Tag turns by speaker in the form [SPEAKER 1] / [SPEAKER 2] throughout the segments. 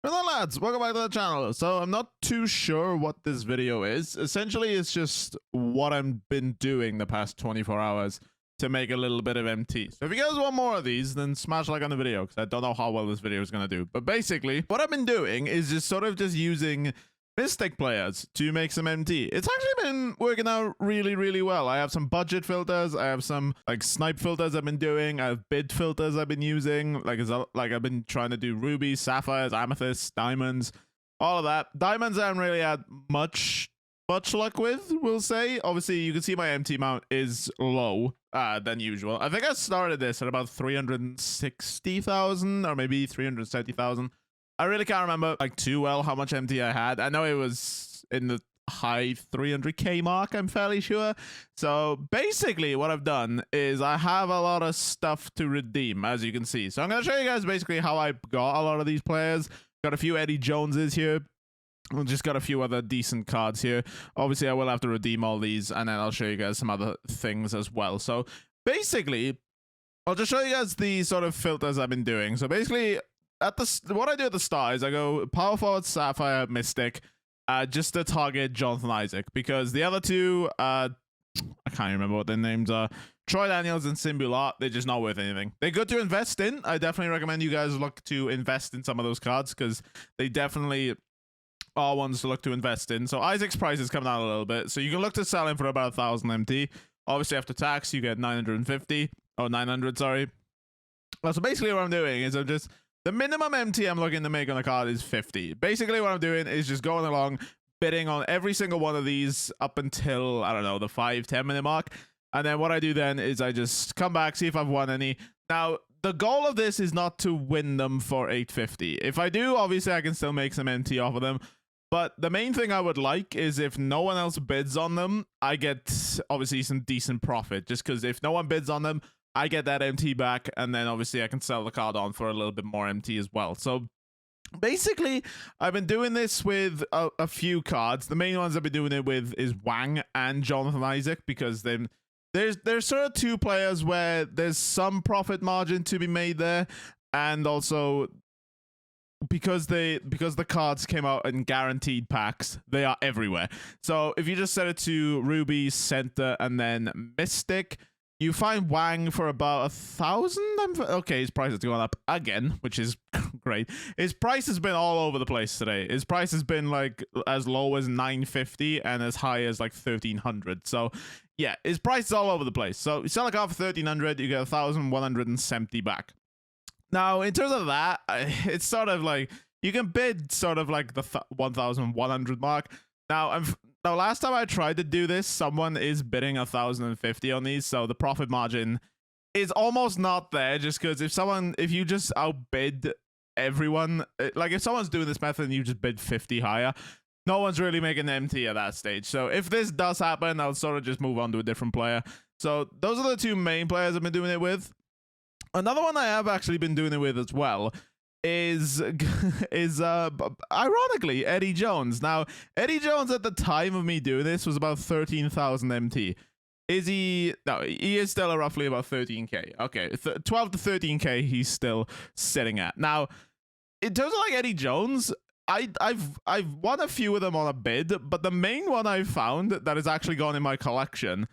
[SPEAKER 1] Hello lads, welcome back to the channel. So I'm not too sure what this video is. Essentially, it's just what I've been doing the past 24 hours to make a little bit of MT. So if you guys want more of these, then smash like on the video, because I don't know how well this video is going to do. But basically, what I've been doing is just sort of just using Mystic players to make some MT. It's actually been working out really, really well. I have some budget filters. I have some like snipe filters I've been doing. I have bid filters I've been using. Like I've been trying to do rubies, sapphires, amethysts, diamonds, all of that. Diamonds I haven't really had much luck with, we'll say. Obviously, you can see my MT amount is low than usual. I think I started this at about 360,000 or maybe 370,000. I really can't remember like too well how much MT I had. I know it was in the high 300k mark, I'm fairly sure. So basically what I've done is I have a lot of stuff to redeem, as you can see. So I'm going to show you guys basically how I got a lot of these players. Got a few Eddie Joneses here. We've just got a few other decent cards here. Obviously, I will have to redeem all these, and then I'll show you guys some other things as well. So basically, I'll just show you guys the sort of filters I've been doing. So basically, what I do at the start is I go power forward, sapphire, mystic, just to target Jonathan Isaac, because the other two, I can't remember what their names are. Troy Daniels and Simbulat, they're just not worth anything. They're good to invest in. I definitely recommend you guys look to invest in some of those cards, because they definitely are ones to look to invest in. So Isaac's price is coming down a little bit, so you can look to sell him for about 1,000 MT. Obviously, after tax, you get 950, or 900, sorry. Well, so basically what I'm doing is the minimum MT I'm looking to make on a card is 50. Basically, what I'm doing is just going along, bidding on every single one of these up until, I don't know, the 5-10 minute mark. And then what I do then is I just come back, see if I've won any. Now, the goal of this is not to win them for 850. If I do, obviously, I can still make some MT off of them. But the main thing I would like is if no one else bids on them, I get, obviously, some decent profit. Just because if no one bids on them, I get that MT back, and then obviously I can sell the card on for a little bit more MT as well. So basically, I've been doing this with a few cards. The main ones I've been doing it with is Wang and Jonathan Isaac, because then there's sort of two players where there's some profit margin to be made there, and also because the cards came out in guaranteed packs, they are everywhere. So if you just set it to Ruby, Center, and then Mystic, you find Wang for about 1,000. Okay, his price has gone up again, which is great. His price has been all over the place today. His price has been like as low as 950 and as high as like 1,300. So yeah, his price is all over the place. So you sell a card for 1,300, you get 1,170 back. Now, in terms of that, it's sort of like you can bid sort of like the 1,100 mark. Now, last time I tried to do this, someone is bidding 1,050 on these, so the profit margin is almost not there. Just because if you just outbid everyone, like if someone's doing this method and you just bid 50 higher, no one's really making MT at that stage. So if this does happen, I'll sort of just move on to a different player. So those are the two main players I've been doing it with. Another one I have actually been doing it with as well is ironically Eddie Jones. Now, Eddie Jones at the time of me doing this was about 13,000 MT. Is he? No, he is still roughly about 13k. Okay, 12 to 13k he's still sitting at. Now, in terms of like Eddie Jones, I've won a few of them on a bid, but the main one I found that has actually gone in my collection,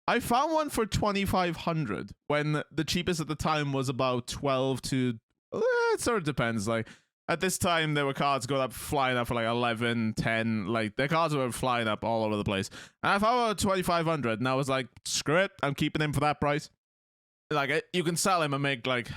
[SPEAKER 1] I found one for 2,500 when the cheapest at the time was about 12 to... it sort of depends. Like at this time, there were cards flying up for like 11, 10. Like their cards were flying up all over the place. And I found one at 2,500, and I was like, screw it, I'm keeping him for that price. Like you can sell him and make like...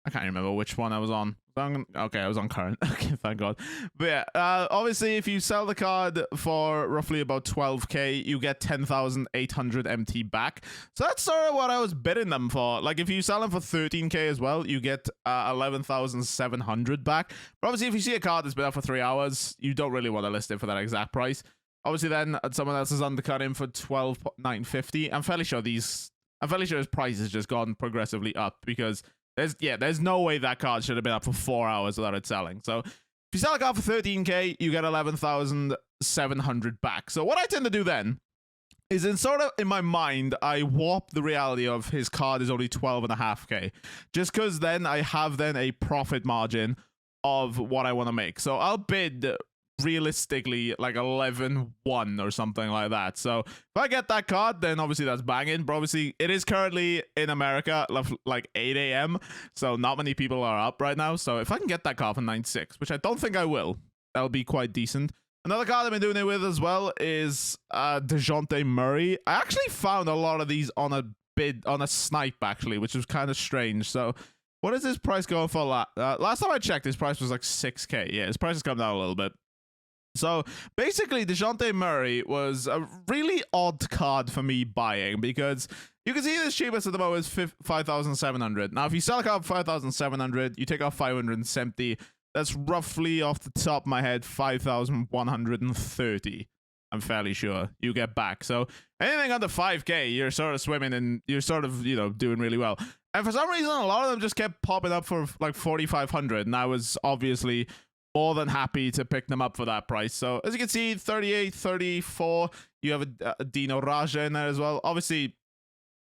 [SPEAKER 1] I can't remember which one I was on. Okay, I was on current. Okay, thank God. But yeah, obviously, if you sell the card for roughly about 12k, you get 10,800 MT back. So that's sort of what I was bidding them for. Like, if you sell them for 13k as well, you get 11,700 back. But obviously, if you see a card that's been up for 3 hours, you don't really want to list it for that exact price. Obviously, then someone else has undercut him for 12,950. I'm fairly sure his price has just gone progressively up, because there's no way that card should have been up for 4 hours without it selling. So if you sell a card for 13k, you get 11,700 back. So what I tend to do then is in my mind, I warp the reality of his card is only 12.5k. Just because then I have a profit margin of what I want to make. So I'll bid realistically like 11-1 or something like that. So if I get that card, then obviously that's banging. But obviously it is currently in America like 8 a.m. So not many people are up right now. So if I can get that card for 96, which I don't think I will, that'll be quite decent. Another card I've been doing it with as well is DeJounte Murray. I actually found a lot of these on a bid on a snipe actually, which was kind of strange. So what is this price going for? Last time I checked, his price was like 6K. Yeah, his price has come down a little bit. So basically, DeJounte Murray was a really odd card for me buying because you can see his cheapest at the moment is 5,700. Now, if you sell a card for 5,700, you take off 570. That's roughly off the top of my head 5,130. I'm fairly sure you get back. So anything under 5K, you're sort of swimming and you're sort of, you know, doing really well. And for some reason, a lot of them just kept popping up for like 4,500. And I was obviously more than happy to pick them up for that price. So as you can see, 38, 34, you have a Dino Raja in there as well. Obviously,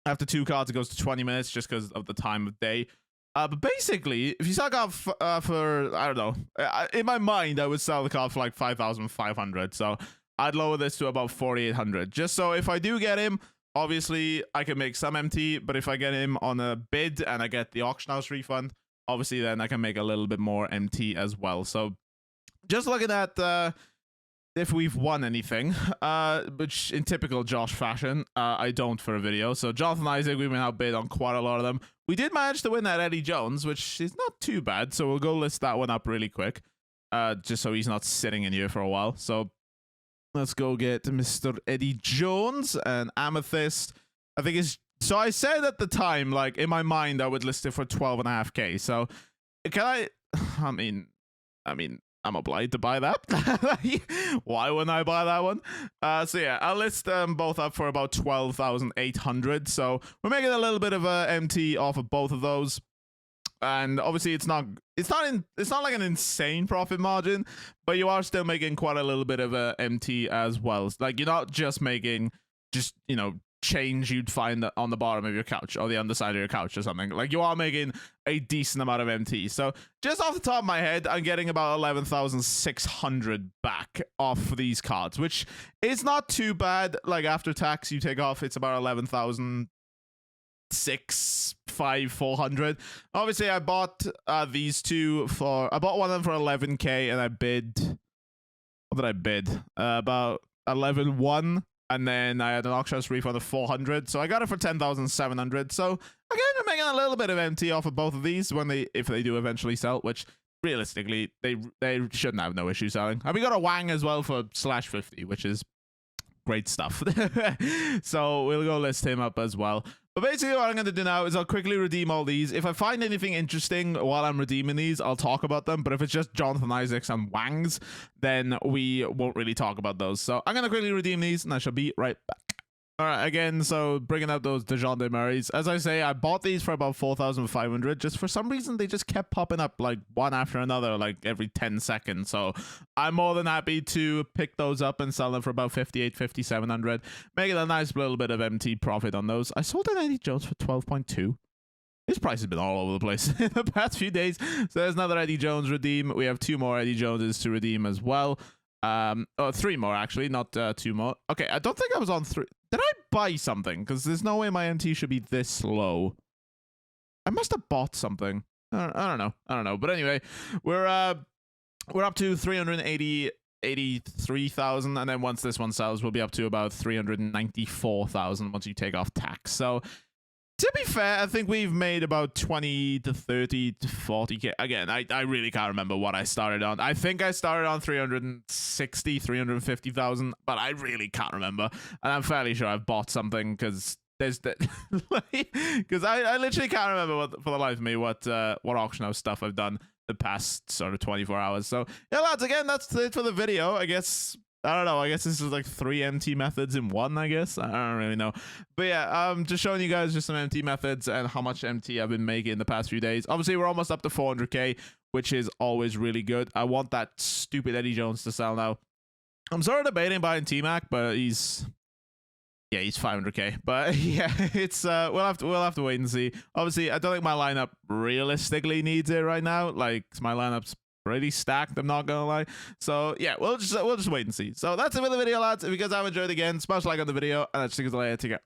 [SPEAKER 1] after 2 cards, it goes to 20 minutes just because of the time of day. But basically, if you sell a card for, I don't know, in my mind, I would sell the card for like 5,500. So I'd lower this to about 4,800. Just so if I do get him, obviously, I can make some MT. But if I get him on a bid and I get the auction house refund, obviously, then I can make a little bit more MT as well. So just looking at if we've won anything, which in typical Josh fashion, I don't for a video. So Jonathan Isaac, we went outbid on quite a lot of them. We did manage to win that Eddie Jones, which is not too bad. So we'll go list that one up really quick, just so he's not sitting in here for a while. So let's go get Mr. Eddie Jones and Amethyst. I think it's... So I said at the time, like, in my mind, I would list it for 12.5K. So, can I mean, I'm obliged to buy that. Why wouldn't I buy that one? So yeah, I'll list them both up for about 12,800. So we're making a little bit of a MT off of both of those. And obviously it's not like an insane profit margin, but you are still making quite a little bit of a MT as well. Like, you're not just making you know, change you'd find on the bottom of your couch or the underside of your couch or something. Like, you are making a decent amount of MT. So just off the top of my head, I'm getting about 11,600 back off these cards, which is not too bad. Like, after tax you take off, it's about 11,400. Obviously I bought these two for, I bought one of them for 11K and I bid, what did I bid? About 11.1. And then I had an auction house refund of 400, so I got it for 10,700. So again, I'm making a little bit of MT off of both of these if they do eventually sell, which realistically they shouldn't have no issue selling. And we got a Wang as well for /50, which is great stuff. So we'll go list him up as well. But basically what I'm going to do now is I'll quickly redeem all these. If I find anything interesting while I'm redeeming these, I'll talk about them. But if it's just Jonathan Isaacs and Wangs, then we won't really talk about those. So I'm going to quickly redeem these and I shall be right back. All right, again, so bringing up those DeJounte Murrays. As I say, I bought these for about 4,500. Just for some reason, they just kept popping up like one after another, like every 10 seconds. So I'm more than happy to pick those up and sell them for about 5,800, 5,700, making a nice little bit of MT profit on those. I sold an Eddie Jones for 12.2. His price has been all over the place in the past few days. So there's another Eddie Jones redeem. We have 2 more Eddie Joneses to redeem as well. 3 more actually, not 2 more. Okay, I don't think I was on 3. Did I buy something? Because there's no way my MT should be this low. I must have bought something. I don't know. But anyway, we're up to 383,000, and then once this one sells, we'll be up to about 394,000 once you take off tax. So to be fair, I think we've made about 20 to 30 to 40K. Again, I really can't remember what I started on. I think I started on 360, 350,000, but I really can't remember. And I'm fairly sure I've bought something because there's because I literally can't remember for the life of me what auction house stuff I've done the past sort of 24 hours. So yeah, lads, again, that's it for the video. I guess I don't know. I guess this is like 3 MT methods in one, I guess. I don't really know. But yeah, just showing you guys just some MT methods and how much MT I've been making in the past few days. Obviously, we're almost up to 400K, which is always really good. I want that stupid Eddie Jones to sell now. I'm sort of debating buying T-Mac, but he's 500K. But yeah, it's we'll have to wait and see. Obviously, I don't think my lineup realistically needs it right now. Like, my lineup's pretty stacked, I'm not gonna lie. So yeah, we'll just wait and see. So that's it for the video, lads. If you guys have enjoyed, again, smash like on the video, and I'll see you guys later. Take care.